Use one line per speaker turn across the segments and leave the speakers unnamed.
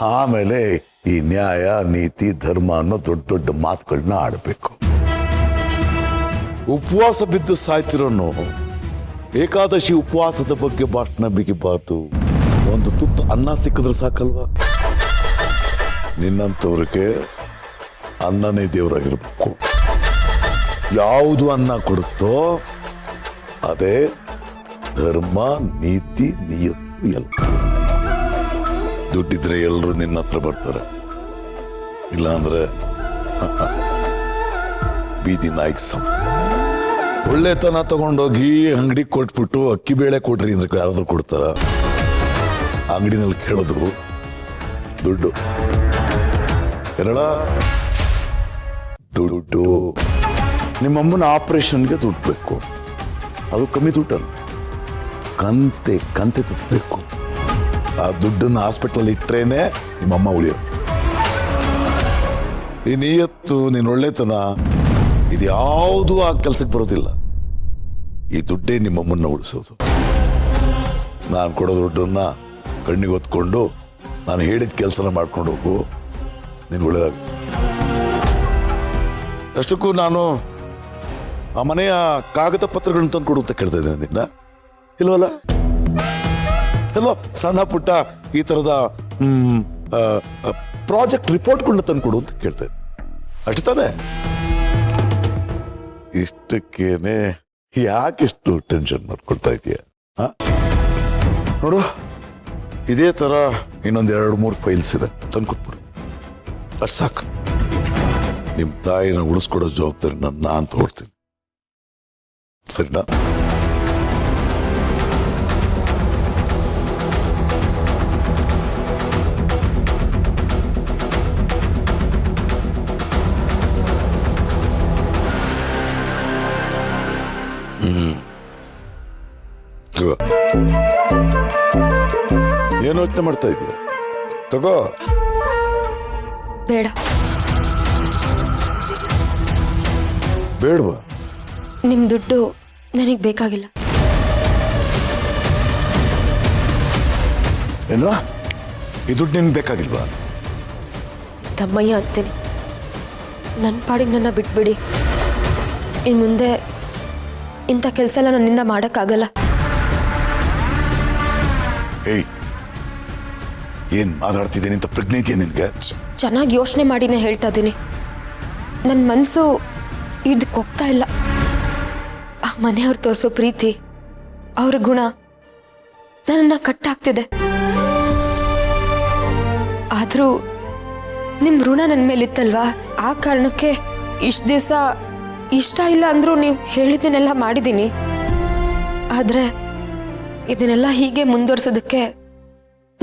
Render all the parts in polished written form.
ಆಮೇಲೆ ಈ ನ್ಯಾಯ ನೀತಿ ಧರ್ಮ ಅನ್ನೋ ದೊಡ್ಡ ದೊಡ್ಡ ಮಾತುಗಳನ್ನ ಆಡಬೇಕು. ಉಪವಾಸ ಬಿದ್ದು ಸಾಯ್ತಿರೋನು ಏಕಾದಶಿ ಉಪವಾಸದ ಬಗ್ಗೆ ಭಾಷಣ ಬಿಗಿಬಾರ್ದು. ಒಂದು ತುತ್ತು ಅನ್ನ ಸಿಕ್ಕಿದ್ರೆ ಸಾಕಲ್ವಾ? ನಿನ್ನಂಥವ್ರಿಗೆ ಅನ್ನನೇ ದೇವರಾಗಿರ್ಬೇಕು. ಯಾವುದು ಅನ್ನ ಕೊಡುತ್ತೋ ಅದೇ ಧರ್ಮ ನೀತಿ ನಿಯತ್ತು ಎಲ್ಲ. ದುಡ್ಡಿದ್ರೆ ಎಲ್ಲರೂ ನಿನ್ನ ಹತ್ರ ಬರ್ತಾರೆ, ಇಲ್ಲಾಂದ್ರೆ ಬೀದಿ ನಾಯ್ಕ್ ಸಮ. ಒಳ್ಳೆತನ ತಗೊಂಡೋಗಿ ಅಂಗಡಿ ಕೊಟ್ಬಿಟ್ಟು ಅಕ್ಕಿ ಬೇಳೆ ಕೊಡ್ರಿ ಅಂದ್ರೆ ಯಾರಾದ್ರೂ ಕೊಡ್ತಾರ? ಅಂಗಡಿನಲ್ಲಿ ಕೇಳೋದು ದುಡ್ಡು. ಕನ್ನಡ ದುಡ್ಡು. ನಿಮ್ಮಮ್ಮನ ಆಪರೇಷನ್ಗೆ ದುಡ್ಡು ಬೇಕು, ಅದು ಕಮ್ಮಿ ದುಡ್ಡಲ್ಲ, ಕಂತೆ ದುಡ್ಡು ಬೇಕು. ಆ ದುಡ್ಡನ್ನು ಹಾಸ್ಪಿಟಲ್ ಇಟ್ರೇನೆ ನಿಮ್ಮಮ್ಮ ಉಳಿಯೋದು. ಈ ನಿಯತ್ತು, ನೀನ್ ಒಳ್ಳೆತನ, ಇದು ಯಾವುದು ಆ ಕೆಲ್ಸಕ್ಕೆ ಬರೋದಿಲ್ಲ. ಈ ದುಡ್ಡೇ ನಿಮ್ಮಮ್ಮನ್ನ ಉಳಿಸೋದು. ನಾನು ಕೊಡೋ ದುಡ್ಡನ್ನ ಕಣ್ಣಿಗೆ ಹೊತ್ಕೊಂಡು ನಾನು ಹೇಳಿದ ಕೆಲಸನ ಮಾಡ್ಕೊಂಡು ಹೋಗು, ನೀನು ಒಳ್ಳೆದಾಗ. ಅಷ್ಟಕ್ಕೂ ನಾನು ಆ ಮನೆಯ ಕಾಗದ ಪತ್ರಗಳನ್ನ ತಂದು ಕೊಡು ಅಂತ ಕೇಳ್ತಾ ಇದ್ದೇನೆ ನಿನ್ನ, ಇಲ್ವಲ್ಲ? ಎಲ್ಲೋ ಸಣ್ಣ ಪುಟ್ಟ ಈ ಥರದ ಪ್ರಾಜೆಕ್ಟ್ ರಿಪೋರ್ಟ್ಗಳನ್ನ ತಂದು ಕೊಡು ಅಂತ ಕೇಳ್ತಾ ಇದ್ದೆ, ಅಷ್ಟು ತಾನೆ? ಇಷ್ಟಕ್ಕೇನೆ ಯಾಕೆಷ್ಟು ಟೆನ್ಷನ್ ಮಾಡ್ಕೊಳ್ತಾ ಇದೀಯ? ನೋಡು, ಇದೇ ಥರ ಇನ್ನೊಂದು 2-3 ಫೈಲ್ಸ್ ಇದೆ, ತಂದು ಕೊಟ್ಬಿಡು, ಅಷ್ಟು ಸಾಕು. ನಿಮ್ಮ ತಾಯಿನ ಉಳಿಸ್ಕೊಡೋ ಜವಾಬ್ದಾರಿ ನಾನು ತಗೊಳ್ತೀನಿ, ಸರಿನಾ? ಏನು ಯೋಚನೆ ಮಾಡ್ತಾ ಇದೀಯ? ತಗೋ.
ಬೇಡ.
ಬೇಡವಾ?
ನಿಮ್ ದುಡ್ಡು ನನಗೆ ಬೇಕಾಗಿಲ್ಲ.
ಏನ್ವಾ? ಈ ದುಡ್ಡು ನಿನ್ಗೆ ಬೇಕಾಗಿಲ್ವಾ?
ತಮ್ಮಯ್ಯ ಅಂತೀನಿ, ನನ್ನ ಪಾಡಿಗೆ ನನ್ನ ಬಿಟ್ಬಿಡಿ. ಇನ್ನು ಮುಂದೆ ಇಂಥ ಕೆಲಸ ಎಲ್ಲ ನನ್ನಿಂದ ಮಾಡೋಕ್ಕಾಗಲ್ಲ.
ಏಯ್, ಏನ್ ಮಾತಾಡ್ತಿದ್ದೀನಿ ಅಂತ ಪ್ರಜ್ಞೆ ಇದೆಯಾ ನಿನ್ಗೆ?
ಚೆನ್ನಾಗಿ ಯೋಚನೆ ಮಾಡಿನೇ ಹೇಳ್ತಾ ಇದ್ದೀನಿ. ನನ್ನ ಮನಸ್ಸು ಇದಕ್ಕೆ ಹೋಗ್ತಾ ಇಲ್ಲ. ಆ ಮನೆಯವ್ರು ತೋರಿಸೋ ಪ್ರೀತಿ, ಅವ್ರ ಗುಣ ನನ್ನನ್ನು ಕಟ್ಟಾಗ್ತಿದೆ. ಆದರೂ ನಿಮ್ಮ ಋಣ ನನ್ನ ಮೇಲಿತ್ತಲ್ವಾ, ಆ ಕಾರಣಕ್ಕೆ ಇಷ್ಟು ದಿವಸ ಇಷ್ಟ ಇಲ್ಲ ಅಂದರೂ ನೀವು ಹೇಳಿದ್ದನ್ನೆಲ್ಲ ಮಾಡಿದ್ದೀನಿ. ಆದರೆ ಇದನ್ನೆಲ್ಲ ಹೀಗೆ ಮುಂದುವರ್ಸೋದಕ್ಕೆ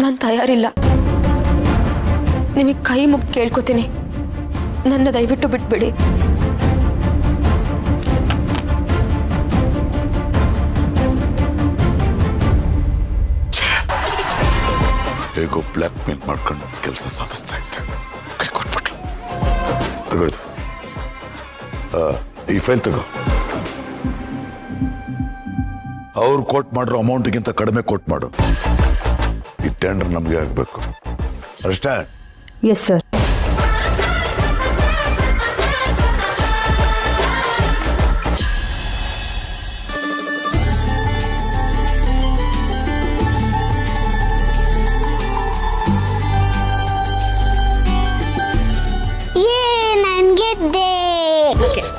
ನಾನು ತಯಾರಿಲ್ಲ. ನಿಮಗೆ ಕೈ ಮುಗ್ದು ಕೇಳ್ಕೊತೀನಿ, ನನ್ನ ದಯವಿಟ್ಟು ಬಿಟ್ಬಿಡಿ.
ಹೇಗೋ ಬ್ಲ್ಯಾಕ್ ಮೇಲ್ ಮಾಡ್ಕೊಂಡು ಕೆಲಸ ಸಾಧಿಸ್ತಾ ಇದ್ದೆ, ಕೈ ಕೊಟ್ಬಿಟ್ಲು. ತಗೋದು, ಈ ಫೈಲ್ ತಗೋ. ಅವ್ರು ಕೋಟ್ ಮಾಡಿರೋ ಅಮೌಂಟ್ಗಿಂತ ಕಡಿಮೆ ಕೋಟ್ ಮಾಡು. ಈ ಟೆಂಡರ್ ನಮಗೆ ಆಗಬೇಕು, ಅಷ್ಟೇ?
Yes sir.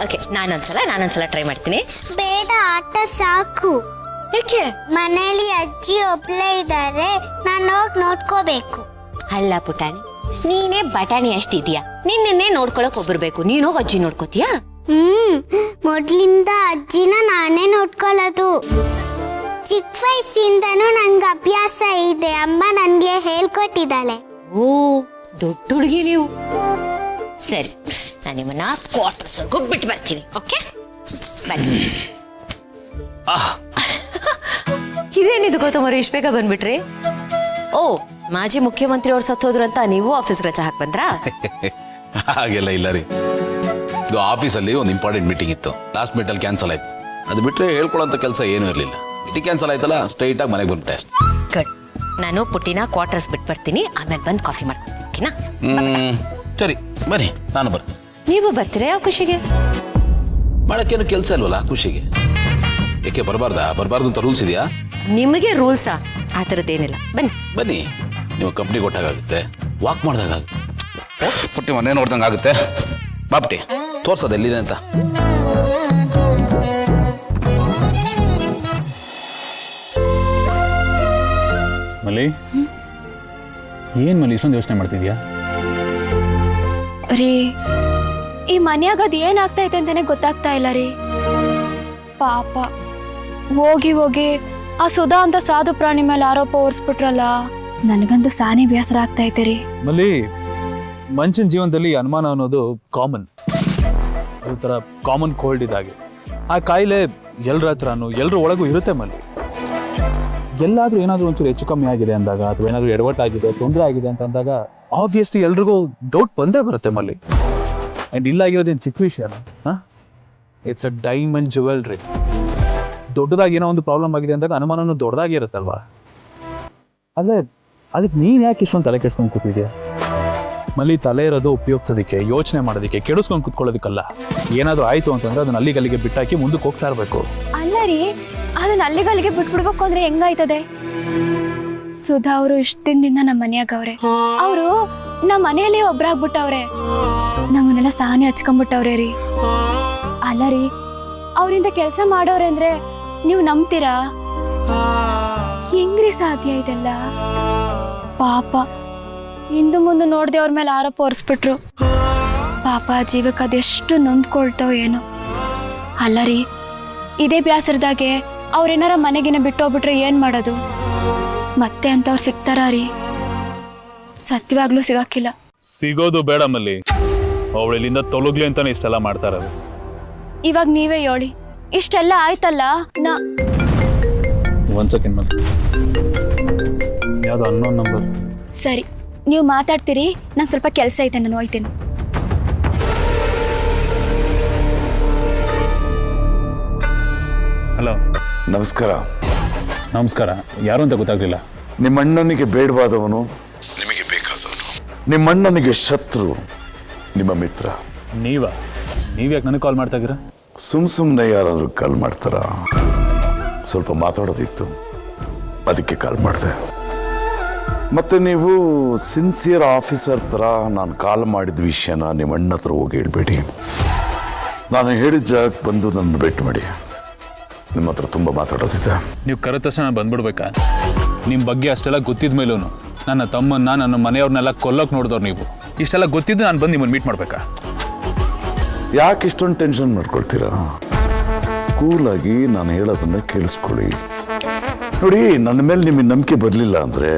ಓಕೆ, ನಾನೊಂದ್ಸಲ ಟ್ರೈ ಮಾಡ್ತೀನಿ.
ಬೇಡ, ಆಟ ಸಾಕು.
ಏಕೆ?
ಮನೇಲಿ ಅಜ್ಜಿ ಒಬ್ಳೇ ಇದ್ದಾರೆ, ನಾನು ಹೋಗಿ ನೋಡ್ಕೋಬೇಕು.
ಅಲ್ಲ ಪುಟಾಣಿ, ನೀನೇ ಬಟಾಣಿ ಅಷ್ಟಿದ್ಯಾ, ನಿನ್ನೆ ನೋಡ್ಕೊಳಕ್ ಒಬ್ರು ಬೇಕು, ನೀನ್ ಹೋಗಿ ಅಜ್ಜಿ ನೋಡ್ಕೋತೀಯಾ?
ಮೊದ್ಲಿಂದ ಅಜ್ಜಿನ ನಾನೇ ನೋಡ್ಕೊಳ್ಳೋದು. ಚಿಕ್ಕ ವಯಸ್ಸಿಂದನೂ ನಂಗೆ ಅಭ್ಯಾಸ ಇದೆ, ಅಮ್ಮ ನನ್ಗೆ ಹೇಳ್ಕೊಟ್ಟಿದ್ದಾಳೆ.
ಓ, ದೊಡ್ಡ ಹುಡುಗಿ ನೀವು. ಸರಿ, ನಾನು ನಿಮ್ಮನ್ನ ಕ್ವಾರ್ಟರ್ಸ್ವರೆಗೂ ಬಿಟ್ಟು ಬರ್ತೀನಿ. ಓಕೆ, ಬನ್ನಿ.
ಇದೇನಿದು ಗೌತಮರು, ಇಷ್ಟು ಬೇಗ ಬಂದ್ಬಿಟ್ರಿ?
ಓ, ಮಾಜಿ ಮುಖ್ಯಮಂತ್ರಿ ಅವ್ರು ಸತ್ತೋದ್ರು ಅಂತ ನೀವು ಆಫೀಸ್ ರಜೆ ಹಾಕಿ ಬಂದ್ರಾ?
ಹಾಗೆಲ್ಲ ಇಲ್ಲ ರೀ, ಇದು ಆಫೀಸಲ್ಲಿ ಒಂದು ಇಂಪಾರ್ಟೆಂಟ್ ಮೀಟಿಂಗ್ ಇತ್ತು, ಲಾಸ್ಟ್ ಮೀಟಲ್ಲಿ ಕ್ಯಾನ್ಸಲ್ ಆಯ್ತು. ಅದು ಬಿಟ್ಟರೆ ಹೇಳ್ಕೊಳ್ಳೋಂಥ ಕೆಲಸ ಏನೂ ಇರಲಿಲ್ಲ. ಮೀಟಿಂಗ್ ಕ್ಯಾನ್ಸಲ್ ಆಯ್ತಲ್ಲ, ಸ್ಟ್ರೈಟಾಗಿ ಮನೆಗೆ ಬಂದ್ಬಿಟ್ಟೆ ಅಷ್ಟೇ.
ಕಟ್.
ನಾನು ಪುಟ್ಟಿನ ಕ್ವಾರ್ಟರ್ಸ್ ಬಿಟ್ಟು ಬರ್ತೀನಿ, ಆಮೇಲೆ ಬಂದು ಕಾಫಿ ಮಾಡ್ತೀನಿ. ಓಕೆನಾ?
ಸರಿ ಬನ್ನಿ, ನಾನು ಬರ್ತೀನಿ.
ನೀವು ಬರ್ತೀರಾ ಯಾವ ಖುಷಿಗೆ?
ಮಾಡಕ್ಕೇನು ಕೆಲಸ ಇಲ್ವಲ್ಲ ಖುಷಿಗೆ. ಏಕೆ ಬರಬಾರ್ದು ಅಂತ ರೂಲ್ಸ್ ಇದೆಯಾ?
ನಿಮಗೆ ರೂಲ್ಸಾ? ಆ ಥರದ್ದೇನಿಲ್ಲ. ಬನ್ನಿ
ಬನ್ನಿ, ನೀವು ಕಂಪ್ನಿ ಕೊಟ್ಟಾಗುತ್ತೆ, ವಾಕ್ ಮಾಡ್ದಾಗುತ್ತೆ, ಪುಟ್ಟಿ ಮನೆ ನೋಡ್ದಂಗೆ ಆಗುತ್ತೆ. ಬಾ ಪುಟ್ಟಿ, ತೋರ್ಸೋದು ಎಲ್ಲಿದೆ ಅಂತ.
ಮಲಿ, ಏನ್ ಮಲಿ ಇಷ್ಟೊಂದು ಯೋಚನೆ ಮಾಡ್ತಿದ್ಯಾ?
ರೀ, ಈ ಮನ್ಯಾಗ ಅದು ಏನಾಗ್ತೈತೆ ಅಂತಾನೆ ಗೊತ್ತಾಗ್ತಾ ಇಲ್ಲ ರೀ. ಪಾಪ ಹೋಗಿ ಹೋಗಿ ಆ ಸುಧಾ ಅಂತ ಸಾಧು ಪ್ರಾಣಿ ಮೇಲೆ ಆರೋಪ ಹೊರಿಸ್ಬಿಟ್ರಲ್ಲ, ನನಗಂತೂ ಸಾನೇ ಬೇಸರ ಆಗ್ತೈತೆ ರೀ.
ಮಲಿ, ಮನುಷ್ಯನ ಜೀವನದಲ್ಲಿ ಅನುಮಾನ ಅನ್ನೋದು ಕಾಮನ್. ಈ ಥರ ಕಾಮನ್ ಕೋಲ್ಡ್ ಇದ್ದಾಗೆ ಆ ಕಾಯಿಲೆ ಎಲ್ಲರ ಹತ್ರನೂ ಎಲ್ಲರ ಒಳಗೂ ಇರುತ್ತೆ ಮಲಿ. ಎಲ್ಲಾದ್ರೂ ಏನಾದರೂ ಒಂಚೂರು ಹೆಚ್ಚು ಕಮ್ಮಿ ಆಗಿದೆ ಅಂದಾಗ, ಅಥವಾ ಏನಾದರೂ ಎಡವಟ್ಟಾಗಿದೆ, ತೊಂದರೆ ಆಗಿದೆ ಅಂತ ಅಂದಾಗ ಆಬ್ವಿಯಸ್ಲಿ ಎಲ್ರಿಗೂ ಡೌಟ್ ಬಂದೇ ಬರುತ್ತೆ ಮಲ್ಲಿ. ಆ್ಯಂಡ್ ಇಲ್ಲ ಆಗಿರೋದೇನು ಚಿಕ್ಕ ವಿಷಯನ? It's a diamond jewellery. ದೊಡ್ಡದಾಗಿ ಏನೋ ಒಂದು ಪ್ರಾಬ್ಲಮ್ ಆಗಿದೆ ಅಂದಾಗ ಅನುಮಾನನೂ ದೊಡ್ಡದಾಗಿ ಇರುತ್ತಲ್ವಾ? ಆದರೆ ಅದಕ್ಕೆ ನೀನು ಯಾಕೆ ಇಷ್ಟೊಂದು ತಲೆ ಕೆಡ್ಸ್ಕೊಂಡು ಕೂತಿದ್ಯಾ ಮಲ್ಲಿ? ತಲೆ ಇರೋದು ಉಪಯೋಗಿಸೋದಕ್ಕೆ, ಯೋಚನೆ ಮಾಡೋದಕ್ಕೆ, ಕೆಡಿಸ್ಕೊಂಡು ಕೂತ್ಕೊಳ್ಳೋದಕ್ಕಲ್ಲ. ಏನಾದರೂ ಆಯಿತು ಅಂತಂದ್ರೆ ಅದನ್ನ ಅಲ್ಲಿಗಲ್ಲಿಗೆ ಬಿಟ್ಟಾಕಿ ಮುಂದಕ್ಕೆ ಹೋಗ್ತಾ ಇರಬೇಕು.
ಅಲ್ಲ ರೀ, ಅದನ್ನ ಅಲ್ಲಿಗಲ್ಲಿಗೆ ಬಿಟ್ಬಿಡ್ಬೇಕು ಅಂದ್ರೆ ಹೆಂಗಾಯ್ತದೆ? ಸುಧಾ ಅವರು ಇಷ್ಟ ದಿನದಿಂದ ನಮ್ಮ ಮನ್ಯಾಗ ಅವ್ರೆ. ಅವರು ನಮ್ಮ ಮನೆಯಲ್ಲಿ ಒಬ್ರಾಗ್ಬಿಟ್ಟವ್ರೆ, ನಮ್ಮನ್ನೆಲ್ಲ ಸಾನೆ ಹಚ್ಕೊಂಡ್ಬಿಟ್ಟವ್ರೆ ರೀ. ಅಲ್ಲ ರೀ, ಅವರಿಂದ ಕೆಲಸ ಮಾಡೋರೆ ಅಂದ್ರೆ ನೀವು ನಂಬ್ತೀರಾ? ಹೆಂಗ್ರಿ ಸಾಧ್ಯ ಇದೆಲ್ಲ? ಪಾಪ ಹಿಂದು ಮುಂದೆ ನೋಡ್ದೆ ಅವ್ರ ಮೇಲೆ ಆರೋಪ ಹೊರಿಸ್ಬಿಟ್ರು. ಪಾಪ ಜೀವಕ್ಕೆ ಅದೆಷ್ಟು ನೊಂದ್ಕೊಳ್ತಾವ ಏನೋ. ಅಲ್ಲ ರೀ, ಇದೇ ಬ್ಯಾಸರದಾಗೆ ಅವ್ರೇನಾರ ಮನೆಗಿನ ಬಿಟ್ಟು ಹೋಗ್ಬಿಟ್ರೆ ಏನ್ ಮಾಡೋದು? ಮತ್ತೆ ಅಂತವ್ರು ಸಿಗ್ತಾರ ರೀ? ಸತ್ಯವಾಗ್ಲೂ ಸಿಗಾಕಿಲ್ಲ.
ಸಿಗೋದು ಬೇಡ ಮಲ್ಲಿ, ಅವಳು ಇಲ್ಲಿಂದ ತೊಲಗ್ಲಿ ಅಂತಾನೆ ಇಷ್ಟೆಲ್ಲ ಮಾಡ್ತಾ ಇರೋದು.
ಇವಾಗ ನೀವೇ ಹೇಳಿ, ಇಷ್ಟೆಲ್ಲ ಆಯ್ತಲ್ಲ.
ಒಂದ್ ಸೆಕೆಂಡ್ ಮಲ್ಲಿ, ಯಾವ್ದು ಅನ್ನೋನ್ ನಂಬರ್?
ಸರಿ, ನೀವು ಮಾತಾಡ್ತೀರಿ, ನಂಗೆ ಸ್ವಲ್ಪ ಕೆಲಸ ಐತೆ, ನಾನು ಹೋಯ್ತೇನೆ.
ಹಲೋ,
ನಮಸ್ಕಾರ.
ನಮಸ್ಕಾರ. ಯಾರು ಅಂತ ಗೊತ್ತಾಗ್ಲಿಲ್ಲ.
ನಿಮ್ಮ ಅಣ್ಣನಿಗೆ ಬೇಡವಾದವನು ನಿಮಗೆ ಬೇಕಾದವನು, ನಿಮ್ಮ ಅಣ್ಣನಿಗೆ ಶತ್ರು ನಿಮ್ಮ ಮಿತ್ರ.
ನೀವ್ಯಾಕೆ ನನಗೆ ಕಾಲ್ ಮಾಡ್ತಾ ಇದ್ದೀರಾ?
ಸುಮ್ಮನೆ ಯಾರಾದರೂ ಕಾಲ್ ಮಾಡ್ತಾರ? ಸ್ವಲ್ಪ ಮಾತಾಡೋದಿತ್ತು, ಅದಕ್ಕೆ ಕಾಲ್ ಮಾಡಿದೆ. ಮತ್ತೆ ನೀವು ಸಿನ್ಸಿಯರ್ ಆಫೀಸರ್ ಥರ ನಾನು ಕಾಲ್ ಮಾಡಿದ ವಿಷಯನ ನಿಮ್ಮ ಅಣ್ಣ ಹತ್ರ ಹೋಗಿ ಹೇಳ್ಬೇಡಿ. ನಾನು ಹೇಳಿದ ಜಾಗಕ್ಕೆ ಬಂದು ನನ್ನ ಭೇಟಿ ಮಾಡಿ. ನಿಮ್ಮ ಹತ್ರ ತುಂಬ ಮಾತಾಡೋದಿದೆ.
ನೀವು ಕರೆದ ತಕ್ಷಣ ನಾನು ಬಂದ್ಬಿಡ್ಬೇಕಾ? ನಿಮ್ಮ ಬಗ್ಗೆ ಅಷ್ಟೆಲ್ಲ ಗೊತ್ತಿದ ಮೇಲೂ ನನ್ನ ತಮ್ಮನ್ನ, ನನ್ನ ಮನೆಯವ್ರನ್ನೆಲ್ಲ ಕೊಲ್ಲೋಕೆ ನೋಡಿದವ್ರು ನೀವು. ಇಷ್ಟೆಲ್ಲ ಗೊತ್ತಿದ್ದು ನಾನು ಬಂದು ನಿಮ್ಮನ್ನು ಮೀಟ್ ಮಾಡಬೇಕಾ?
ಯಾಕೆ ಇಷ್ಟೊಂದು ಟೆನ್ಷನ್ ಮಾಡ್ಕೊಳ್ತೀರಾ? ಕೂಲಾಗಿ ನಾನು ಹೇಳೋದನ್ನ ಕೇಳಿಸ್ಕೊಳ್ಳಿ. ನೋಡಿ, ನನ್ನ ಮೇಲೆ ನಿಮಗೆ ನಂಬಿಕೆ ಬರಲಿಲ್ಲ ಅಂದರೆ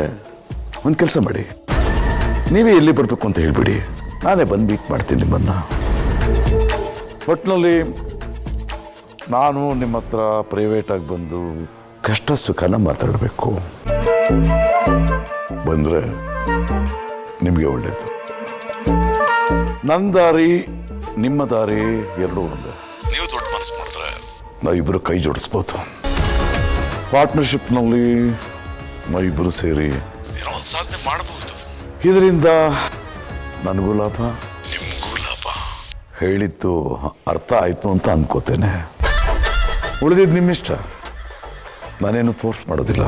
ಒಂದು ಕೆಲಸ ಮಾಡಿ, ನೀವೇ ಎಲ್ಲಿ ಬರಬೇಕು ಅಂತ ಹೇಳ್ಬಿಡಿ, ನಾನೇ ಬಂದು ಮೀಟ್ ಮಾಡ್ತೀನಿ ನಿಮ್ಮನ್ನು. ಒಟ್ಟಿನಲ್ಲಿ ನಾನು ನಿಮ್ಮ ಹತ್ರ ಪ್ರೈವೇಟಾಗಿ ಬಂದು ಕಷ್ಟ ಸುಖನ ಮಾತಾಡಬೇಕು. ಬಂದರೆ ನಿಮಗೆ ಒಳ್ಳೆಯದು. ನನ್ನ ದಾರಿ ನಿಮ್ಮ ದಾರಿ ಎರಡೂ ಒಂದೇ. ನೀವು ದೊಡ್ಡ ಮನಸ್ಸು ಮಾಡಿದ್ರೆ ನಾವಿಬ್ಬರು ಕೈ ಜೋಡಿಸ್ಬೋದು. ಪಾರ್ಟ್ನರ್ಶಿಪ್ನಲ್ಲಿ ನಾವಿಬ್ಬರು ಸೇರಿ ಏನೋ ಒಂದು ಸಾಧನೆ ಮಾಡಬಹುದು. ಇದರಿಂದ ನನಗೂ ಲಾಭ, ನಿಮಗೂ ಲಾಭ. ಹೇಳಿದ್ದು ಅರ್ಥ ಆಯಿತು ಅಂತ ಅನ್ಕೋತೇನೆ. ಉಳಿದಿದ್ದು ನಿಮ್ಮಿಷ್ಟ, ನಾನೇನು ಫೋರ್ಸ್ ಮಾಡೋದಿಲ್ಲ.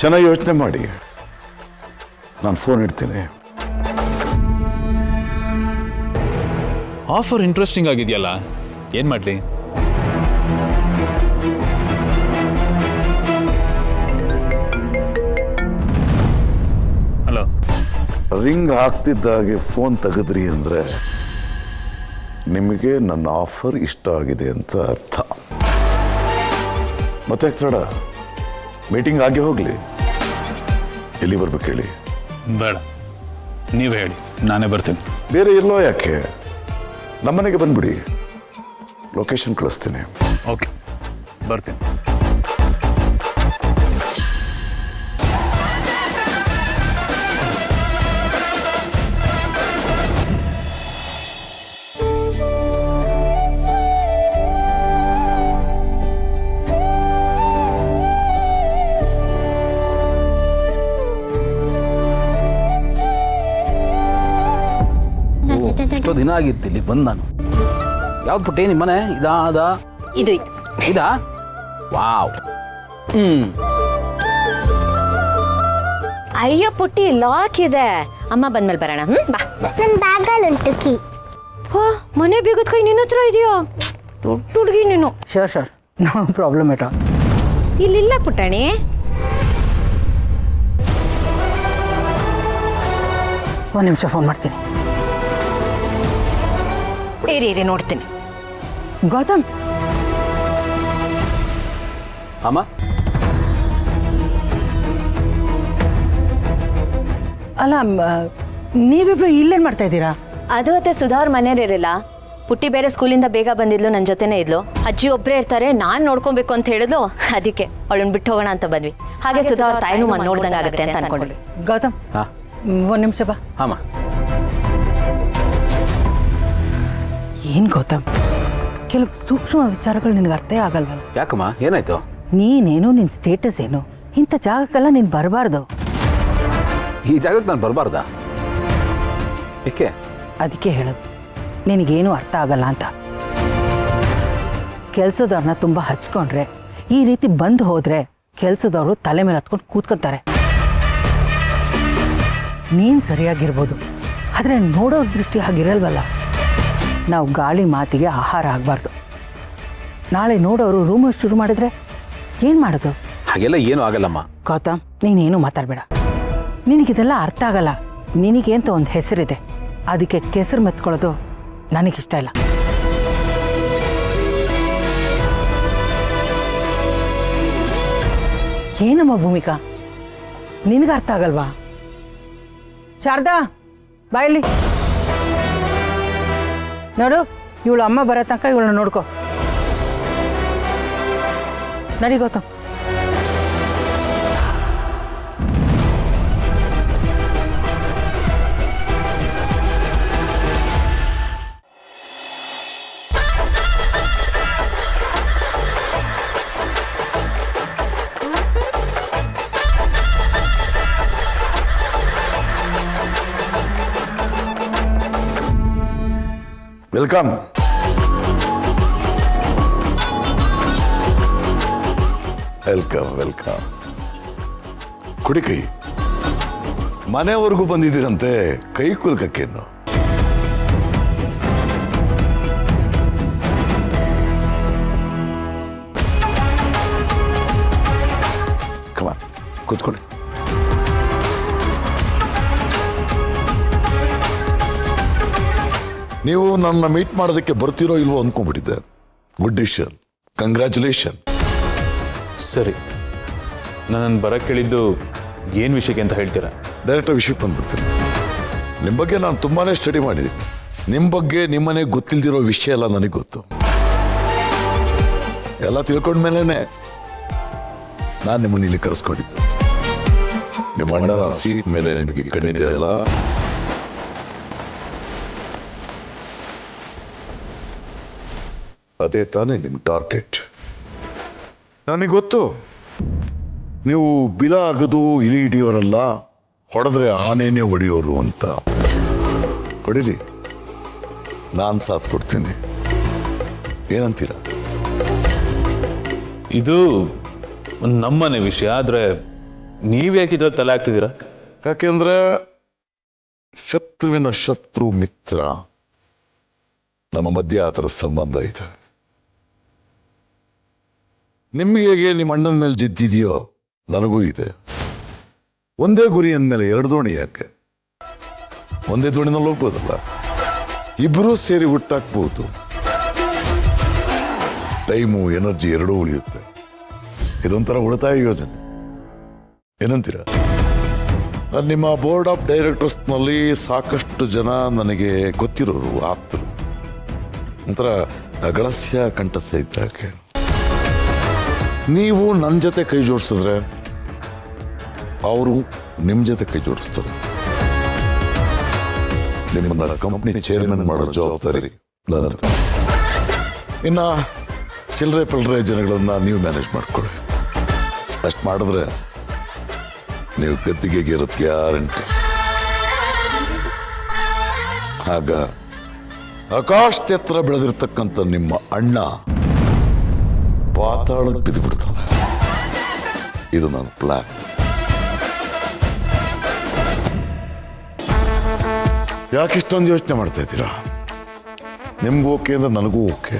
ಚೆನ್ನಾಗಿ ಯೋಚನೆ ಮಾಡಿ. ನಾನು ಫೋನ್ ಇಡ್ತೀನಿ.
ಆಫರ್ ಇಂಟ್ರೆಸ್ಟಿಂಗ್ ಆಗಿದೆಯಲ್ಲ, ಏನು ಮಾಡಲಿ? ಹಲೋ.
ರಿಂಗ್ ಹಾಕ್ತಿದ್ದಾಗೆ ಫೋನ್ ತೆಗೆದ್ರಿ ಅಂದರೆ ನಿಮಗೆ ನನ್ನ ಆಫರ್ ಇಷ್ಟ ಆಗಿದೆ ಅಂತ ಅರ್ಥ. ಮತ್ತೆ ತಡ, ಮೀಟಿಂಗ್ ಆಗಿ ಹೋಗಲಿ. ಎಲ್ಲಿ ಬರ್ಬೇಕು ಹೇಳಿ?
ಬೇಡ, ನೀವು ಹೇಳಿ, ನಾನೇ ಬರ್ತೀನಿ.
ಬೇರೆ ಎಲ್ಲೋ ಯಾಕೆ, ನಮ್ಮನೆಗೆ ಬಂದ್ಬಿಡಿ, ಲೊಕೇಶನ್ ಕಳಿಸ್ತೀನಿ.
ಓಕೆ, ಬರ್ತೀನಿ.
ಎಷ್ಟೋ ದಿನ ಆಗಿತ್ತು ಇಲ್ಲಿ ಬಂದು ನಾನು. ಯಾವ್ದು ಪುಟ್ಟಿ ನಿಮ್ಮ ಮನೆ? ಇದಾ
ಇದು
ಇದಾ? ವಾವ್.
ಅಯ್ಯೋ ಪುಟ್ಟಿ ಲಾಕ್ ಇದೆ. ಅಮ್ಮ ಬಂದ್ಮೇಲೆ ಬರೋಣ. ಬಾ
ನನ್ನ ಬ್ಯಾಗಲ್ಲಿ ಉಂಟು ಕೀ.
ಹೋ, ಮನೆ ಬೇಗದ ಕೈ ನಿನ್ನ ಹತ್ರ ಇದೆಯಾ? ದೊಡ್ಡ ಹುಡುಗಿ ನೀನು.
ಶೋರ್ ನೋ ಪ್ರಾಬ್ಲಮ್ ಏಟ.
ಇಲ್ಲಿಲ್ಲ ಪುಟ್ಟಣಿ.
ಒಂದು ನಿಮಿಷ ಫೋನ್ ಮಾಡ್ತೀನಿ.
ಏರಿ ನೋಡ್ತೀನಿ.
ಗೌತಮ್,
ಅಮ್ಮ
ಅಲ್ಲ ನೀವಿಬ್ರು ಇಲ್ಲೇನು ಮಾಡ್ತಾ ಇದ್ದೀರಾ?
ಅದು ಮತ್ತೆ ಸುಧಾ ಅವ್ರ ಮನೇಲಿ ಇರಲಿಲ್ಲ. ಪುಟ್ಟಿ ಬೇರೆ ಸ್ಕೂಲಿಂದ ಬೇಗ ಬಂದಿದ್ಲು, ನನ್ನ ಜೊತೆನೇ ಇದ್ಲು. ಅಜ್ಜಿ ಒಬ್ಬರೇ ಇರ್ತಾರೆ, ನಾನು ನೋಡ್ಕೊಬೇಕು ಅಂತ ಹೇಳಿದ್ಲು. ಅದಕ್ಕೆ ಅವಳನ್ನ ಬಿಟ್ಟು ಹೋಗೋಣ ಅಂತ ಬಂದ್ವಿ. ಹಾಗೆ ಸುಧಾ ಅವ್ರ ತಾಯಿನೂ ನೋಡ್ದಂಗೆ ಆಗುತ್ತೆ ಅಂತ ಅನ್ಕೊಂಡ್ವಿ.
ಗೌತಮ್,
ಹಾಂ
ಒಂದು ನಿಮಿಷ ಬಾ.
ಹಾಂ.
ಏನು ಗೌತಮ್, ಕೆಲವು ಸೂಕ್ಷ್ಮ ವಿಚಾರಗಳು ನಿನಗೆ ಅರ್ಥ ಆಗಲ್ವಲ್ಲ?
ಯಾಕಮ್ಮ, ಏನಾಯ್ತು?
ನೀನೇನು, ನಿನ್ನ ಸ್ಟೇಟಸ್ ಏನು, ಇಂಥ ಜಾಗಕ್ಕೆಲ್ಲ ನೀನು ಬರಬಾರ್ದು.
ಈ ಜಾಗಕ್ಕೆ ನಾನು ಬರಬಾರ್ದಾ? ಏಕೆ?
ಅದಕ್ಕೆ ಹೇಳೋದು, ನಿನಗೇನು ಅರ್ಥ ಆಗಲ್ಲ ಅಂತ. ಕೆಲಸದವ್ರನ್ನ ತುಂಬ ಹಚ್ಕೊಂಡ್ರೆ, ಈ ರೀತಿ ಬಂದು ಹೋದರೆ ಕೆಲಸದವರು ತಲೆ ಮೇಲೆ ಹತ್ಕೊಂಡು ಕೂತ್ಕೊತಾರೆ. ನೀನು ಸರಿಯಾಗಿರ್ಬೋದು, ಆದರೆ ನೋಡೋರ ದೃಷ್ಟಿ ಹಾಗಿರಲ್ವಲ್ಲ. ನಾವು ಗಾಳಿ ಮಾತಿಗೆ ಆಹಾರ ಆಗಬಾರ್ದು. ನಾಳೆ ನೋಡೋರು ರೂಮಲ್ಲಿ ಶುರು ಮಾಡಿದ್ರೆ ಏನು ಮಾಡೋದು?
ಹಾಗೆಲ್ಲ ಏನೂ ಆಗಲ್ಲಮ್ಮ.
ಗೌತಮ್, ನೀನೇನು ಮಾತಾಡಬೇಡ. ನಿನಗಿದೆಲ್ಲ ಅರ್ಥ ಆಗಲ್ಲ. ನಿನಗೆ ಅಂತ ಒಂದು ಹೆಸರಿದೆ, ಅದಕ್ಕೆ ಕೆಸರು ಮೆತ್ಕೊಳ್ಳೋದು ನನಗಿಷ್ಟ ಇಲ್ಲ. ಏನಮ್ಮ ಭೂಮಿಕಾ, ನಿನಗೆ ಅರ್ಥ ಆಗಲ್ವಾ? ಶಾರದಾ, ಬಾಯಲ್ಲಿ ನೋಡು, ಇವಳು ಅಮ್ಮ ಬರೋ ತನಕ ಇವಳನ್ನ ನೋಡ್ಕೊ. ನಡಿ ಗೌತಮ್.
ವೆಲ್ಕಮ್. ವೆಲ್ಕಮ್. ಕುಡಿ ಕೈ. ಮನೆವರೆಗೂ ಬಂದಿದ್ದೀರಂತೆ, ಕೈ ಕುಲ್ಕಕ್ಕೇನು? ಕಮಾನ್, ಕೂತ್ಕೊಳ್ಳಿ. ನೀವು ನನ್ನ ಮೀಟ್ ಮಾಡೋದಕ್ಕೆ ಬರ್ತಿರೋ ಇಲ್ವೋ ಅಂದ್ಕೊಂಡ್ಬಿಟ್ಟಿದ್ದೆ. Good decision, congratulation.
ಸರಿ, ನನ್ನನ್ನು ಬರಕ್ಕೆ ಕೇಳಿದ್ದು ಏನು ವಿಷಯಕ್ಕೆ ಅಂತ ಹೇಳ್ತೀರಾ?
ಡೈರೆಕ್ಟಾಗಿ ವಿಷಯಕ್ಕೆ ಬಂದ್ಬಿಡ್ತೀನಿ. ನಿಮ್ಮ ಬಗ್ಗೆ ನಾನು ತುಂಬಾ ಸ್ಟಡಿ ಮಾಡಿದ್ದೀನಿ. ನಿಮ್ಮ ಬಗ್ಗೆ ನಿಮ್ಮನೆ ಗೊತ್ತಿಲ್ದಿರೋ ವಿಷಯ ಎಲ್ಲ ನನಗೆ ಗೊತ್ತು. ಎಲ್ಲ ತಿಳ್ಕೊಂಡ್ಮೇಲೆ ನಾನು ನಿಮ್ಮನ್ನ ಇಲ್ಲಿ ಕರೆಸ್ಕೊಂಡಿದ್ದೆ. ನಿಮ್ಮ ಅಣ್ಣನ ಸೀಟ್ ಮೇಲೆ ನಿಮಗೆ ಕಣ್ಣಿದೆ ಅಲ್ಲ, ಅದೇ ತಾನೇ ನಿಮ್ಮ ಟಾರ್ಗೆಟ್. ನನಗೆ ಗೊತ್ತು, ನೀವು ಬಿಲ ಆಗದು ಇಲಿ ಹಿಡಿಯೋರಲ್ಲ, ಹೊಡೆದ್ರೆ ಆನೆನೇ ಹೊಡೆಯೋರು ಅಂತ. ಹೊಡೀರಿ, ನಾನು ಸಾಥ್ ಕೊಡ್ತೀನಿ. ಏನಂತೀರ?
ಇದು ನಮ್ಮನೆ ವಿಷಯ, ಆದರೆ ನೀವ್ಯಾಕೆ ಇದ್ರ ತಲೆ ಆಗ್ತಿದ್ದೀರಾ?
ಯಾಕೆಂದ್ರೆ ಶತ್ರುವಿನ ಶತ್ರು ಮಿತ್ರ, ನಮ್ಮ ಮಧ್ಯೆ ಆ ಥರ ಸಂಬಂಧ ಇದೆ. ನಿಮಗೆ ಹೇಗೆ ನಿಮ್ಮ ಅಣ್ಣನ ಮೇಲೆ ಜಿದ್ದಿದೆಯೋ ನನಗೂ ಇದೆ. ಒಂದೇ ಗುರಿ ಅಂದಮೇಲೆ ಎರಡು ದೋಣಿ ಯಾಕೆ? ಒಂದೇ ದೋಣಿನಲ್ಲಿ ಹೋಗ್ಬೋದಲ್ಲ, ಇಬ್ಬರೂ ಸೇರಿ ಹುಟ್ಟಾಕ್ಬೋದು. ಟೈಮು, ಎನರ್ಜಿ ಎರಡೂ ಉಳಿಯುತ್ತೆ. ಇದೊಂಥರ ಉಳಿತಾಯ ಯೋಜನೆ. ಏನಂತೀರ? ನಿಮ್ಮ ಬೋರ್ಡ್ ಆಫ್ ಡೈರೆಕ್ಟರ್ಸ್ನಲ್ಲಿ ಸಾಕಷ್ಟು ಜನ ನನಗೆ ಗೊತ್ತಿರೋರು, ಆಪ್ತರು. ಒಂಥರ ಗಳಸ್ಯ ಕಂಠಸ್ಯ ಇದ್ದಾಗೆ. ನೀವು ನನ್ನ ಜೊತೆ ಕೈ ಜೋಡಿಸಿದ್ರೆ ಅವರು ನಿಮ್ಮ ಜೊತೆ ಕೈ ಜೋಡಿಸ್ತಾರೆ. ನಿಮ್ಮನ್ನ ಕಂಪ್ನಿ ಚೇರ್ಮನ್ ಮಾಡೋ ಜವಾಬ್ದಾರಿ ನನ್ನದು. ಇನ್ನು ಚಿಲ್ಲರೆ ಪಲ್ಲರೆ ಜನಗಳನ್ನ ನೀವು ಮ್ಯಾನೇಜ್ ಮಾಡ್ಕೊಳ್ಳಿ. ಅಷ್ಟು ಮಾಡಿದ್ರೆ ನೀವು ಗದ್ದಿಗೆಗೆ ಇರೋದು ಗ್ಯಾರಂಟಿ. ಆಗ ಆಕಾಶತೆತ್ರ ಬೆಳೆದಿರ್ತಕ್ಕಂಥ ನಿಮ್ಮ ಅಣ್ಣ ಪಾತಾಳಕ್ಕೆ ಬಿದ್ದು ಬಿಡ್ತಾನೆ. ಇದು ನನ್ನ ಪ್ಲಾನ್. ಯಾಕೆ ಇಷ್ಟೊಂದು ಯೋಚನೆ ಮಾಡ್ತಾ ಇದ್ದೀರಾ? ನಿಮ್ಗೂ ಓಕೆ ಅಂದ್ರೆ ನನಗೂ ಓಕೆ.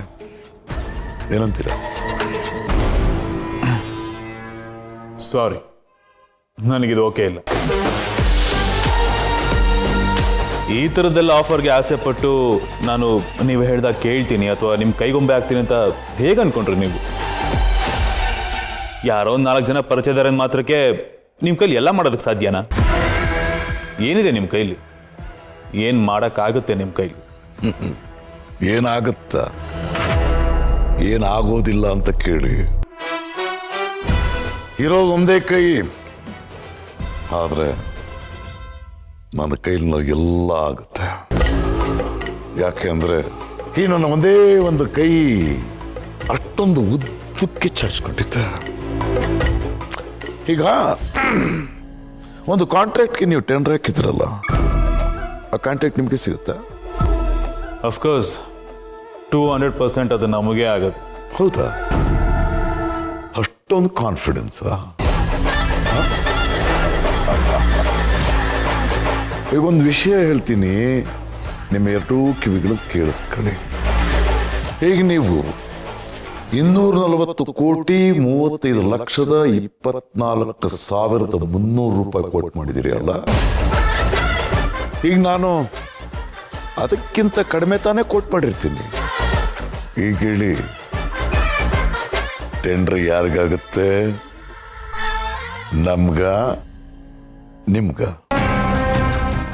ಏನಂತೀರಾ?
ಸಾರಿ, ನನಗಿದು ಓಕೆ ಇಲ್ಲ. ಈ ಥರದ್ದೆಲ್ಲ ಆಫರ್ಗೆ ಆಸೆ ಪಟ್ಟು ನಾನು ನೀವು ಹೇಳ್ದಾಗ ಕೇಳ್ತೀನಿ ಅಥವಾ ನಿಮ್ಮ ಕೈಗೊಂಬೆ ಆಗ್ತೀನಿ ಅಂತ ಹೇಗೆ ಅನ್ಕೊಂಡ್ರಿ ನೀವು? ಯಾರೋ ಒಂದು 4 ಜನ ಪರಿಚಯದಾರ ಮಾತ್ರಕ್ಕೆ ನಿಮ್ಮ ಕೈಲಿ ಎಲ್ಲ ಮಾಡೋದಕ್ಕೆ ಸಾಧ್ಯನಾ? ಏನಿದೆ ನಿಮ್ಮ ಕೈಲಿ? ಏನು ಮಾಡೋಕ್ಕಾಗುತ್ತೆ ನಿಮ್ಮ ಕೈಲಿ?
ಏನಾಗುತ್ತ, ಏನಾಗೋದಿಲ್ಲ ಅಂತ ಕೇಳಿ. ಇರೋದು ಒಂದೇ ಕೈ, ಆದ್ರೆ ನನ್ನ ಕೈಲಿ ಎಲ್ಲ ಆಗುತ್ತೆ. ಯಾಕೆ ಅಂದ್ರೆ ಈ ನನ್ನ ಒಂದೇ ಒಂದು ಕೈ ಅಷ್ಟೊಂದು ಉದ್ದಕ್ಕೆ ಚಾಚ್ಕೊಂಡಿದ್ದೆ. ಈಗ ಒಂದು ಕಾಂಟ್ರಾಕ್ಟ್ಗೆ ನೀವು ಟೆಂಡರ್ ಹಾಕಿದ್ರಲ್ಲ, ಆ ಕಾಂಟ್ರಾಕ್ಟ್ ನಿಮಗೆ ಸಿಗುತ್ತಾ?
ಅಫ್ಕೋರ್ಸ್ 200% ಅದು ನಮಗೆ ಆಗುತ್ತೆ.
ಹೌದಾ? ಅಷ್ಟೊಂದು ಕಾನ್ಫಿಡೆನ್ಸಾ? ಈಗ ಒಂದು ವಿಷಯ ಹೇಳ್ತೀನಿ, ನಿಮ್ಮ 2 ಕಿವಿಗಳು ಕೇಳಿಸ್ಕೊಳ್ಳಿ. ಈಗ ನೀವು 240,35,24,300 ರೂಪಾಯಿ ಕೊಟ್ಟು ಮಾಡಿದ್ದೀರಿ ಅಲ್ಲ? ಈಗ ನಾನು ಅದಕ್ಕಿಂತ ಕಡಿಮೆ ತಾನೇ ಕೊಟ್ಟು ಮಾಡಿರ್ತೀನಿ. ಈಗ ಹೇಳಿ, ಟೆಂಡರ್ ಯಾರಿಗಾಗುತ್ತೆ? ನಮ್ಗ, ನಿಮ್ಗ?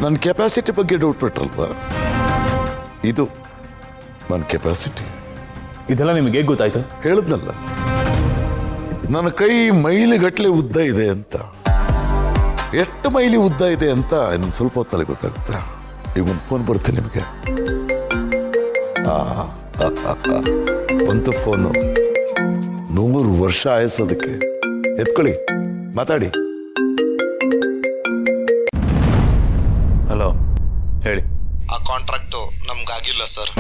ನನ್ನ ಕೆಪಾಸಿಟಿ ಬಗ್ಗೆ ಡೌಟ್ ಬಿಟ್ರಲ್ವಾ? ಇದು ನನ್ನ ಕೆಪಾಸಿಟಿ.
ಇದೆಲ್ಲ ನಿಮಗೆ ಹೇಗೆ ಗೊತ್ತಾಯ್ತು?
ಹೇಳಿದ್ನಲ್ಲ, ನನ್ನ ಕೈ ಮೈಲಿಗಟ್ಟಲೆ ಉದ್ದ ಇದೆ ಅಂತ. ಎಷ್ಟು ಮೈಲಿ ಉದ್ದ ಇದೆ ಅಂತ ಇನ್ನೊಂದು ಸ್ವಲ್ಪ ಹೊತ್ತಲ್ಲಿ ಗೊತ್ತಾಗುತ್ತೆ. ಈಗ ಒಂದು ಫೋನ್ ಬರುತ್ತೆ ನಿಮಗೆ. ಒಂದು ಫೋನು 100 ವರ್ಷ ಆಯಸೋದಕ್ಕೆ. ಎತ್ಕೊಳ್ಳಿ, ಮಾತಾಡಿ.
ಹಲೋ, ಹೇಳಿ.
ಆ ಕಾಂಟ್ರಾಕ್ಟು ನಮ್ಗಾಗಿಲ್ಲ ಸರ್.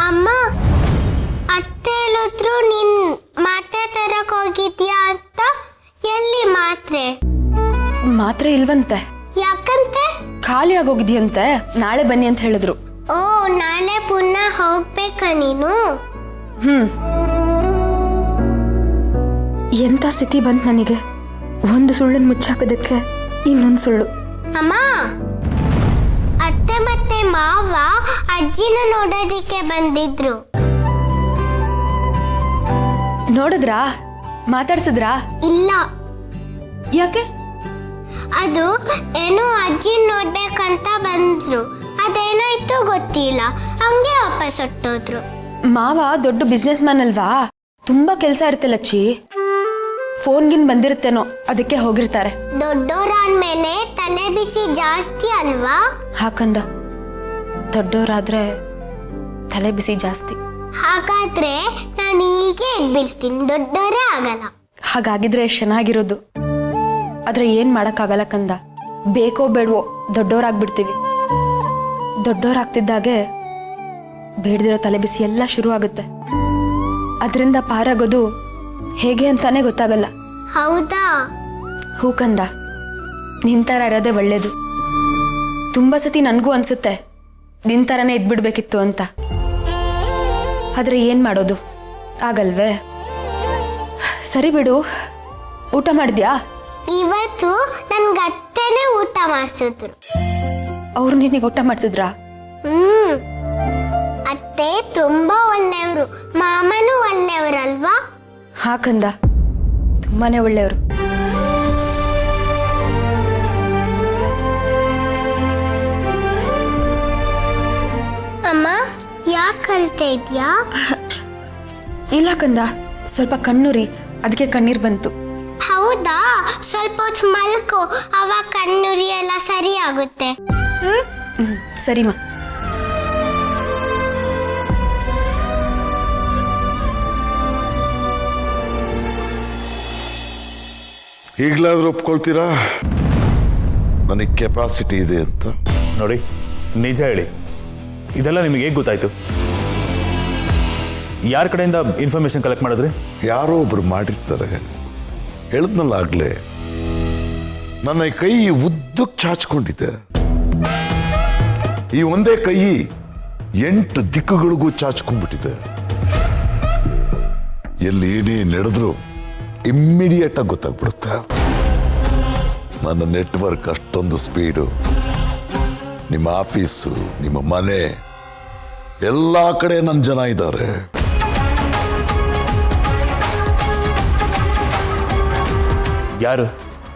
ಅಮ್ಮ, ಅತ್ತೆ ಹೇಳಿದ್ರು ನೀನ್ ಮಾತ್ರೆ ತರಕ್ ಹೋಗಿದ್ಯಾ ಅಂತ. ಎಲ್ಲಿ ಮಾತ್ರೆ?
ಮಾತ್ರೆ ಇಲ್ವಂತೆ.
ಯಾಕಂತೆ?
ಖಾಲಿ ಆಗೋಗಿದ್ಯಂತೆ, ನಾಳೆ ಬನ್ನಿ ಅಂತ ಹೇಳಿದ್ರು.
ಓ, ನಾಳೆ ಪುನಃ ಹೋಗ್ಬೇಕಾ ನೀನು?
ಎಂಥ ಸ್ಥಿತಿ ಬಂತು ನನಗೆ. ಒಂದು ಸುಳ್ಳನ್ನು ಮುಚ್ಚಾಕೋದಕ್ಕೆ ಇನ್ನೊಂದು ಸುಳ್ಳು.
ಅಮ್ಮ, ಅತ್ತೆ ಮತ್ತೆ ಮಾವ ಅಜ್ಜಿನ ನೋಡೋದಿಕ್ಕೆ ಬಂದಿದ್ರು.
ನೋಡಿದ್ರಾ? ಮಾತಾಡ್ಸಿದ್ರಾ?
ಇಲ್ಲ.
ಯಾಕೆ?
ಅದು ಏನೋ ಅಜ್ಜಿ ನೋಡ್ಬೇಕಂತ ಬಂದ್ರು. ಅದೇನಾಯ್ತು ಗೊತ್ತಿಲ್ಲ, ಹಂಗೆ ವಾಪಸ್ ಹೊಟ್ಟೋದ್ರು.
ಮಾವ ದೊಡ್ಡ ಬಿಸ್ನೆಸ್ ಮ್ಯಾನ್ ಅಲ್ವಾ, ತುಂಬಾ ಕೆಲಸ ಇರುತ್ತೆ ಲಚ್ಚಿ. ಫೋನ್ಗಿನ್ ಬಂದಿರುತ್ತೇನೋ, ಅದಕ್ಕೆ ಹೋಗಿರ್ತಾರೆ.
ದೊಡ್ಡೋರಾದ್ಮೇಲೆ ತಲೆ ಬಿಸಿ ಜಾಸ್ತಿ ಅಲ್ವಾ?
ಹಾಕಂದ, ದೊಡ್ಡವರಾದ್ರೆ ತಲೆ ಬಿಸಿ ಜಾಸ್ತಿ.
ಹಾಗಾದ್ರೆ ನಾನು ಹೀಗೆ ಎದ್ಬೀಳ್ತೀನಿ, ದೊಡ್ಡವರೇ ಆಗಲ್ಲ.
ಹಾಗಾಗಿದ್ರೆ ಚೆನ್ನಾಗಿರೋದು. ಆದ್ರೆ ಏನ್ ಮಾಡಕ್ಕಾಗಲ್ಲ ಕಂದ. ಬೇಕೋ ಬೇಡವೋ ದೊಡ್ಡವರಾಗ್ಬಿಡ್ತೀವಿ. ದೊಡ್ಡವರಾಗ್ತಿದ್ದಾಗೆ ಬೇಡದಿರೋ ತಲೆ ಬಿಸಿ ಎಲ್ಲ ಶುರು ಆಗುತ್ತೆ. ಅದರಿಂದ ಪಾರಾಗೋದು ಹೇಗೆ ಅಂತಾನೆ ಗೊತ್ತಾಗಲ್ಲ.
ಹೌದಾ?
ಹೂ ಕಂದ, ನಿಂತರ ಇರೋದೇ ಒಳ್ಳೇದು. ತುಂಬಾ ಸತಿ ನನಗೂ ಅನ್ಸುತ್ತೆ ನಿಂತರನೇ ಇದ್ಬಿಡ್ಬೇಕಿತ್ತು ಅಂತ. ಆದ್ರೆ ಏನ್ ಮಾಡೋದು, ಆಗಲ್ವೇ? ಸರಿ ಬಿಡು. ಊಟ ಮಾಡಿದ್ಯಾ?
ಇವತ್ತು ನನ್ಗೆ ಅತ್ತೆನೇ ಊಟ ಮಾಡಿಸಿದ್ರು.
ಅವ್ರು ನಿನಗೆ ಊಟ ಮಾಡಿಸಿದ್ರಾ?
ಅತ್ತೆ ತುಂಬಾ ಒಳ್ಳೆಯವರು, ಮಾಮನೂ ಒಳ್ಳೆಯವರಲ್ವಾ?
ಹಾ ಕಂದ, ತುಂಬಾನೇ ಒಳ್ಳೆಯವರು.
ಅಮ್ಮ, ಯಾಕೆ ಕಳ್ತಾ ಇದ್ಯಾ?
ಇಲ್ಲ ಕಂದ, ಸ್ವಲ್ಪ ಕಣ್ಣುರಿ, ಅದಕ್ಕೆ ಕಣ್ಣೀರ್ ಬಂತು.
ಹೌದಾ? ಸ್ವಲ್ಪ ಹೊತ್ತು ಮಲ್ಕೋ, ಅವಾಗ ಕಣ್ಣುರಿ ಎಲ್ಲ ಸರಿ ಆಗುತ್ತೆ.
ಸರಿಮಾ.
ಈಗಲಾದ್ರೂ ಒಪ್ಕೊಳ್ತೀರಾ ನನಗೆ ಕೆಪಾಸಿಟಿ ಇದೆ ಅಂತ?
ನೋಡಿ, ನಿಜ ಹೇಳಿ, ಇದೆಲ್ಲ ನಿಮಗೆ ಹೇಗೆ ಗೊತ್ತಾಯ್ತು? ಯಾರ ಕಡೆಯಿಂದ ಇನ್ಫಾರ್ಮೇಶನ್ ಕಲೆಕ್ಟ್ ಮಾಡಿದ್ರಿ?
ಯಾರೋ ಒಬ್ರು ಮಾಡಿರ್ತಾರೆ. ಹೇಳಿದ್ನಲ್ಲ ಆಗ್ಲೇ, ನನ್ನ ಕೈ ಉದ್ದಕ್ಕೆ ಚಾಚ್ಕೊಂಡಿದ್ದೆ. ಈ ಒಂದೇ ಕೈ 8 ದಿಕ್ಕುಗಳಿಗೂ ಚಾಚ್ಕೊಂಡ್ಬಿಟ್ಟಿದೆ. ಎಲ್ಲಿ ಏನೇ ನಡೆದ್ರು ಇಮ್ಮಿಡಿಯೇಟ್ ಆಗಿ ಗೊತ್ತಾಗ್ಬಿಡುತ್ತೆ. ನನ್ನ ನೆಟ್ವರ್ಕ್ ಅಷ್ಟೊಂದು ಸ್ಪೀಡು. ನಿಮ್ಮ ಆಫೀಸು, ನಿಮ್ಮ ಮನೆ, ಎಲ್ಲ ಕಡೆ ನನ್ನ ಜನ ಇದ್ದಾರೆ.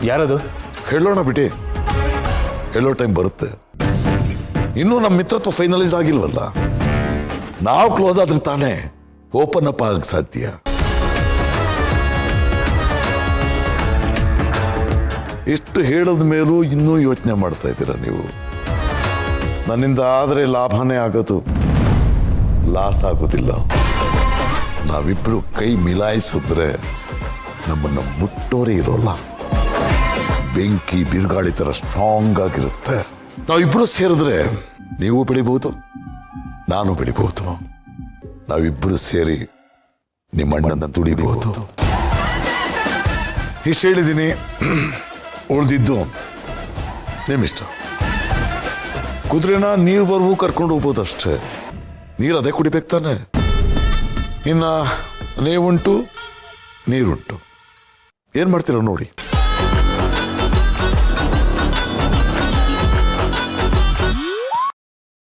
ಯಾರದು?
ಹೇಳೋಣ ಬಿಡಿ, ಹೇಳೋ ಟೈಮ್ ಬರುತ್ತೆ. ಇನ್ನೂ ನಮ್ಮ ಮಿತ್ರತ್ವ ಫೈನಲೈಸ್ ಆಗಿಲ್ವಲ್ಲ. ನಾವು ಕ್ಲೋಸ್ ಆದ್ರೆ ತಾನೇ ಓಪನ್ ಅಪ್ ಆಗಕ್ಕೆ ಸಾಧ್ಯ. ಇಷ್ಟು ಹೇಳಿದ ಮೇಲೂ ಇನ್ನೂ ಯೋಚನೆ ಮಾಡ್ತಾ ಇದ್ದೀರಾ ನೀವು? ನನ್ನಿಂದ ಆದರೆ ಲಾಭನೇ ಆಗೋದು, ಲಾಸ್ ಆಗೋದಿಲ್ಲ. ನಾವಿಬ್ರು ಕೈ ಮಿಲಾಯಿಸಿದ್ರೆ ನಮ್ಮನ್ನು ಮುಟ್ಟೋರೇ ಇರೋಲ್ಲ. ಬೆಂಕಿ ಬಿರುಗಾಳಿ ಥರ ಸ್ಟ್ರಾಂಗ್ ಆಗಿರುತ್ತೆ. ನಾವಿಬ್ರು ಸೇರಿದ್ರೆ ನೀವು ಬೆಳಿಬಹುದು, ನಾನು ಬೆಳಿಬಹುದು. ನಾವಿಬ್ರು ಸೇರಿ ನಿಮ್ಮ ಅಣ್ಣನ ತುಳಿಬಹುದು. ಇಷ್ಟು ಹೇಳಿದ್ದೀನಿ, ಉಳಿದಿದ್ದು ನಿಮ್ಮಿಷ್ಟ. ಕುದುರೆನ ನೀರು ಬರುವು ಕರ್ಕೊಂಡು ಹೋಗ್ಬೋದು ಅಷ್ಟೇ. ನೀರು ಅದೇ ಕುಡಿಬೇಕು ತಾನೆ. ಇನ್ನು ನೇವುಂಟು, ನೀರುಂಟು. ಏನು ಮಾಡ್ತೀರ ನೋಡಿ.